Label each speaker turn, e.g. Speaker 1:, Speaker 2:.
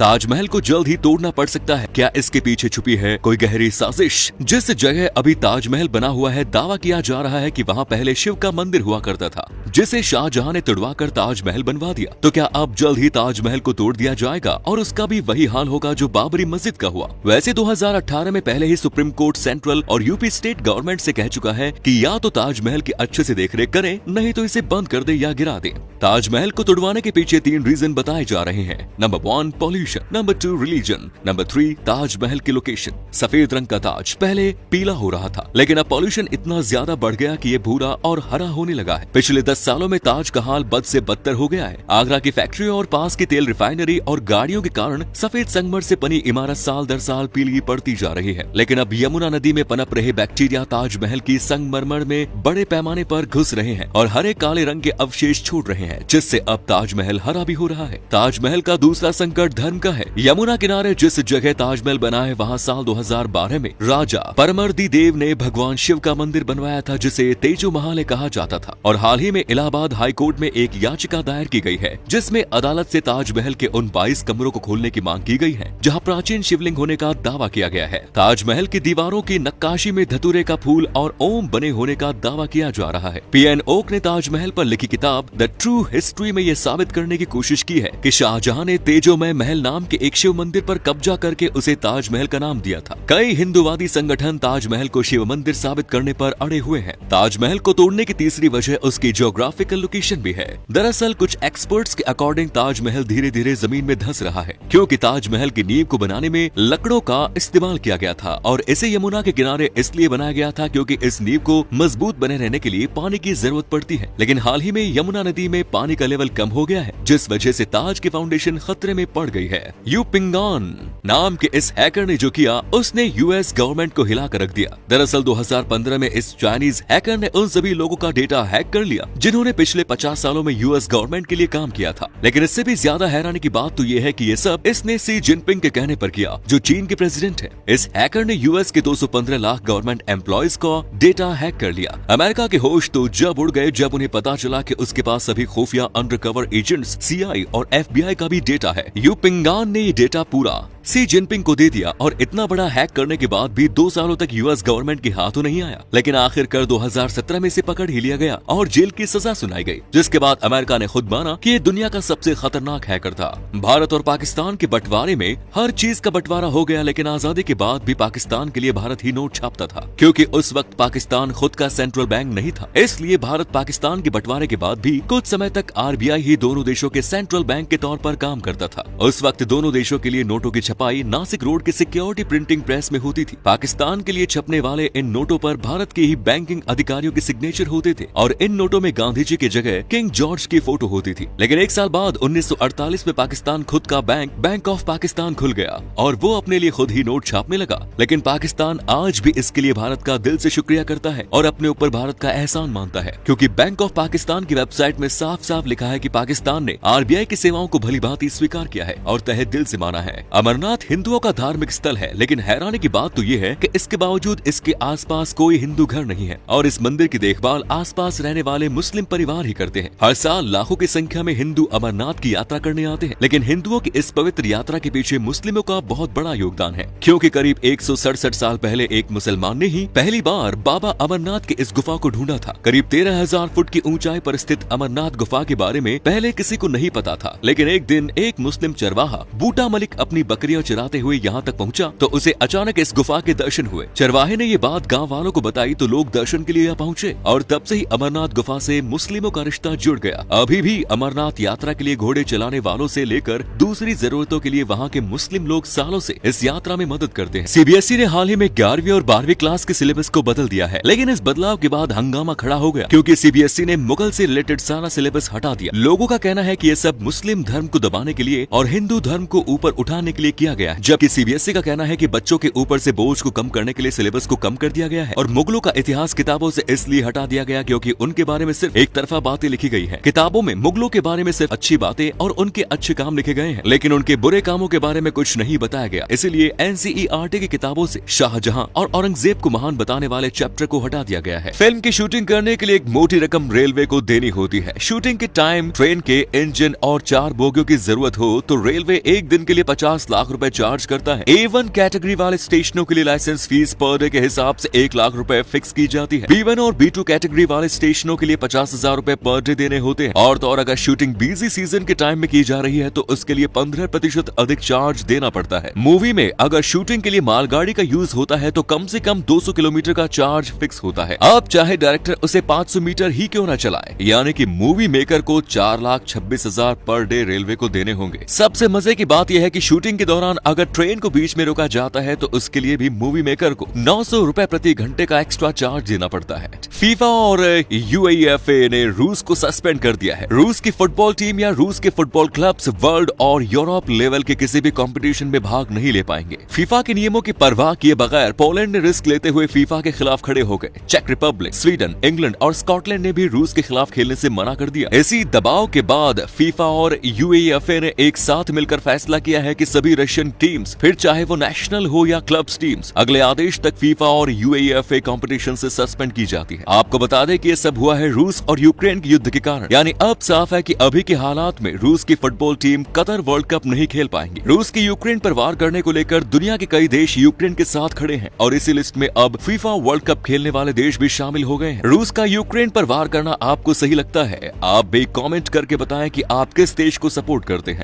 Speaker 1: ताजमहल को जल्द ही तोड़ना पड़ सकता है। क्या इसके पीछे छुपी है कोई गहरी साजिश? जिस जगह अभी ताजमहल बना हुआ है, दावा किया जा रहा है कि वहाँ पहले शिव का मंदिर हुआ करता था, जिसे शाहजहां ने तुड़वा कर ताजमहल बनवा दिया। तो क्या अब जल्द ही ताजमहल को तोड़ दिया जाएगा और उसका भी वही हाल होगा जो बाबरी मस्जिद का हुआ? वैसे 2018 में पहले ही सुप्रीम कोर्ट सेंट्रल और यूपी स्टेट गवर्नमेंट से कह चुका है कि या तो ताजमहल की अच्छे से देखरेख करें, नहीं तो इसे बंद कर दे या गिरा दे। ताजमहल को तुड़वाने के पीछे 3 रीजन बताए जा रहे हैं। Number 1 pollution, number 2 religion, number 3 Taj Mahal की लोकेशन। सफेद रंग का ताज पहले पीला हो रहा था, लेकिन अब पॉल्यूशन इतना ज्यादा बढ़ गया कि ये भूरा और हरा होने लगा है। पिछले 10 सालों में ताज का हाल बद से बदतर हो गया है। आगरा की फैक्ट्री और पास की तेल रिफाइनरी और गाड़ियों के कारण सफेद संगमर से बनी इमारत साल दर साल पीली पड़ती जा रही है। लेकिन अब यमुना नदी में पनप रहे बैक्टीरिया ताजमहल की संगमरमर में बड़े पैमाने पर घुस रहे हैं और हरे काले रंग के अवशेष छोड़ रहे हैं, जिससे अब ताजमहल हरा भी हो रहा है। ताजमहल का दूसरा संकट धर्म का है। यमुना किनारे जिस जगह ताजमहल बना है, वहाँ साल 2012 में राजा परमर्दी देव ने भगवान शिव का मंदिर बनवाया था, जिसे तेजो महालय कहा जाता था। और हाल ही में इलाहाबाद हाई कोर्ट में एक याचिका दायर की गई है, जिसमें अदालत से ताजमहल के उन 22 कमरों को खोलने की मांग की गई है जहाँ प्राचीन शिवलिंग होने का दावा किया गया है। ताजमहल की दीवारों की नक्काशी में धतूरे का फूल और ओम बने होने का दावा किया जा रहा है। पीएन ओक ने ताजमहल पर लिखी किताब द ट्रू हिस्ट्री में ये साबित करने की कोशिश की है कि शाहजहां ने तेजोमय महल नाम के एक शिव मंदिर पर कब्जा करके उसे ताजमहल का नाम दिया था। कई हिंदूवादी संगठन ताजमहल को शिव मंदिर साबित करने पर अड़े हुए हैं। ताजमहल को तोड़ने की तीसरी वजह उसकी ज्योग्राफिकल लोकेशन भी है। दरअसल कुछ एक्सपर्ट्स के अकॉर्डिंग ताजमहल धीरे धीरे जमीन में धंस रहा है, क्योंकि ताजमहल की नींव को बनाने में लकड़ों का इस्तेमाल किया गया था और इसे यमुना के किनारे इसलिए बनाया गया था क्योंकि इस नींव को मजबूत बने रहने के लिए पानी की जरूरत पड़ती है। लेकिन हाल ही में यमुना नदी में पानी का लेवल कम हो गया है, जिस वजह से ताज की फाउंडेशन खतरे में पड़ गई है। यू पिंगान नाम के इस हैकर ने जो किया, उसने यूएस गवर्नमेंट को हिला कर रख दिया। दरअसल 2015 में इस चाइनीज हैकर ने उन सभी लोगों का डेटा हैक कर लिया जिन्होंने पिछले 50 सालों में यूएस गवर्नमेंट के लिए काम किया था। लेकिन इससे भी ज्यादा हैरानी की बात तो ये है कि ये सब इसने सी जिनपिंग के कहने पर किया, जो चीन के प्रेसिडेंट है। इस हैकर ने यूएस के 215 लाख गवर्नमेंट एम्प्लॉयज का डेटा हैक कर लिया। अमेरिका के होश तो जब उड़ गए जब उन्हें पता चला कि उसके पास सभी खुफिया अंडरकवर एजेंट्स, सीआई और एफबीआई का भी डेटा है। यू पिंगान ने ये डेटा पूरा सी जिनपिंग को दे दिया और इतना बड़ा हैक करने के बाद भी 2 सालों तक यूएस गवर्नमेंट के हाथों नहीं आया। लेकिन आखिरकार 2017 में इसे पकड़ ही लिया गया और जेल की सजा सुनाई गई, जिसके बाद अमेरिका ने खुद माना कि ये दुनिया का सबसे खतरनाक हैकर था। भारत और पाकिस्तान के बंटवारे में हर चीज का बंटवारा हो गया, लेकिन आजादी के बाद भी पाकिस्तान के लिए भारत ही नोट छापता था, क्योंकि उस वक्त पाकिस्तान खुद का सेंट्रल बैंक नहीं था। इसलिए भारत पाकिस्तान के बंटवारे के बाद भी कुछ समय तक आरबीआई ही दोनों देशों के सेंट्रल बैंक के तौर पर काम करता था। उस वक्त दोनों देशों के लिए नोटों की छपाई नासिक रोड के सिक्योरिटी प्रिंटिंग प्रेस में होती थी। पाकिस्तान के लिए छपने वाले इन नोटों पर भारत के ही बैंकिंग अधिकारियों के सिग्नेचर होते थे और इन नोटों में गांधी जी की जगह किंग जॉर्ज की फोटो होती थी। लेकिन 1 साल बाद 1948 में पाकिस्तान खुद का बैंक ऑफ पाकिस्तान खुल गया और वो अपने लिए खुद ही नोट छापने लगा। लेकिन पाकिस्तान आज भी इसके लिए भारत का दिल से शुक्रिया करता है और अपने ऊपर भारत का एहसान मानता है, क्योंकि बैंक ऑफ पाकिस्तान की वेबसाइट में साफ साफ लिखा है कि पाकिस्तान ने आरबीआई की सेवाओं को भली भांति स्वीकार किया है और तहे दिल से माना है। अमरनाथ हिंदुओं का धार्मिक स्थल है, लेकिन हैरानी की बात तो ये है कि इसके बावजूद इसके आसपास कोई हिंदू घर नहीं है और इस मंदिर की देखभाल आसपास रहने वाले मुस्लिम परिवार ही करते हैं। हर साल लाखों की संख्या में हिंदू अमरनाथ की यात्रा करने आते हैं, लेकिन हिंदुओं की इस पवित्र यात्रा के पीछे मुस्लिमों का बहुत बड़ा योगदान है, क्योंकि करीब 167 साल पहले एक मुसलमान ने ही पहली बार बाबा अमरनाथ की इस गुफा को ढूंढा था। करीब 13,000 फुट की ऊंचाई पर स्थित अमरनाथ गुफा के बारे में पहले किसी को नहीं पता था, लेकिन एक दिन एक मुस्लिम चरवाहा बूटा मलिक अपनी बकरियां चराते हुए यहाँ तक पहुँचा तो उसे अचानक इस गुफा के दर्शन हुए। चरवाहे ने ये बात गांव वालों को बताई तो लोग दर्शन के लिए यहाँ पहुँचे और तब से ही अमरनाथ गुफा से मुस्लिमों का रिश्ता जुड़ गया। अभी भी अमरनाथ यात्रा के लिए घोड़े चलाने वालों से लेकर दूसरी जरूरतों के लिए वहाँ के मुस्लिम लोग सालों से इस यात्रा में मदद करते हैं। सीबीएसई ने हाल ही में 11वीं और 12वीं क्लास के सिलेबस को बदल दिया है, लेकिन इस बदलाव के बाद हंगामा खड़ा हो गया, क्योंकि सीबीएसई ने मुगल से रिलेटेड सारा सिलेबस हटा दिया। लोगों का कहना है कि ये सब मुस्लिम धर्म को दबाने के लिए और हिंदू धर्म को ऊपर उठाने के लिए किया गया है, जबकि सीबीएसई का कहना है कि बच्चों के ऊपर से बोझ को कम करने के लिए सिलेबस को कम कर दिया गया है और मुगलों का इतिहास किताबों से इसलिए हटा दिया गया क्योंकि उनके बारे में सिर्फ एक तरफा बातें लिखी गई है। किताबों में मुगलों के बारे में सिर्फ अच्छी बातें और उनके अच्छे काम लिखे गए हैं, लेकिन उनके बुरे कामों के बारे में कुछ नहीं बताया गया। इसीलिए एनसीईआरटी की किताबों से शाहजहां और औरंगजेब को महान बताने वाले चैप्टर को हटा दिया गया है। फिल्म की शूटिंग करने के लिए एक मोटी रकम रेलवे को देनी होती है। शूटिंग के टाइम ट्रेन के इंजन और 4 बोगियों की जरूरत हो तो रेलवे एक दिन के लिए 50 लाख रुपए चार्ज करता है। A1 कैटेगरी वाले स्टेशनों के लिए लाइसेंस फीस पर डे के हिसाब से 1 लाख रुपए फिक्स की जाती है। B1 और B2 कैटेगरी वाले स्टेशनों के लिए 50,000 रुपए पर डे देने होते हैं। और तो और अगर शूटिंग बिजी सीजन के टाइम में की जा रही है तो उसके लिए 15% अधिक चार्ज देना पड़ता है। मूवी में अगर शूटिंग के लिए मालगाड़ी का यूज होता है तो कम से कम 200 किलोमीटर का चार्ज फिक्स होता है। अब चाहे डायरेक्टर उसे 500 मीटर ही क्यों न चलाए, यानी कि मूवी मेकर को 4,26,000 पर डे रेलवे को देने होंगे। सबसे मजे की बात यह है कि शूटिंग के दौरान अगर ट्रेन को बीच में रोका जाता है तो उसके लिए भी मूवी मेकर को 900 रुपए प्रति घंटे का एक्स्ट्रा चार्ज देना पड़ता है। फीफा और यूएईएफए ने रूस को सस्पेंड कर दिया है। रूस की फुटबॉल टीम या रूस के फुटबॉल क्लब्स वर्ल्ड और यूरोप लेवल के किसी भी कंपटीशन में भाग नहीं ले पाएंगे। फीफा के नियमों की परवाह किए बगैर पोलैंड ने रिस्क लेते हुए फीफा के खिलाफ खड़े हो गए। चेक रिपब्लिक, स्वीडन, इंग्लैंड और स्कॉटलैंड ने भी रूस के खिलाफ खेलने से मना कर दिया। इसी दबाव के बाद फीफा और यूएईएफए ने एक साथ मिलकर फैसला किया है कि सभी रशियन टीम्स, फिर चाहे वो नेशनल हो या क्लब्स टीम्स, अगले आदेश तक फीफा और यूएईएफए कंपटीशन से सस्पेंड की जाती है। आपको बता दें कि ये सब हुआ है रूस और यूक्रेन के युद्ध के कारण। यानी अब साफ है कि अभी के हालात में रूस की football team Qatar world cup नहीं खेल पाएंगी। रूस की यूक्रेन पर वार करने को लेकर दुनिया के कई देश यूक्रेन के साथ खड़े हैं और इसी लिस्ट में अब फीफा वर्ल्ड कप खेलने वाले देश भी शामिल हो गए हैं। रूस का यूक्रेन पर वार करना आपको सही लगता है? आप भी कमेंट करके बताएं कि आप किस देश को सपोर्ट करते हैं।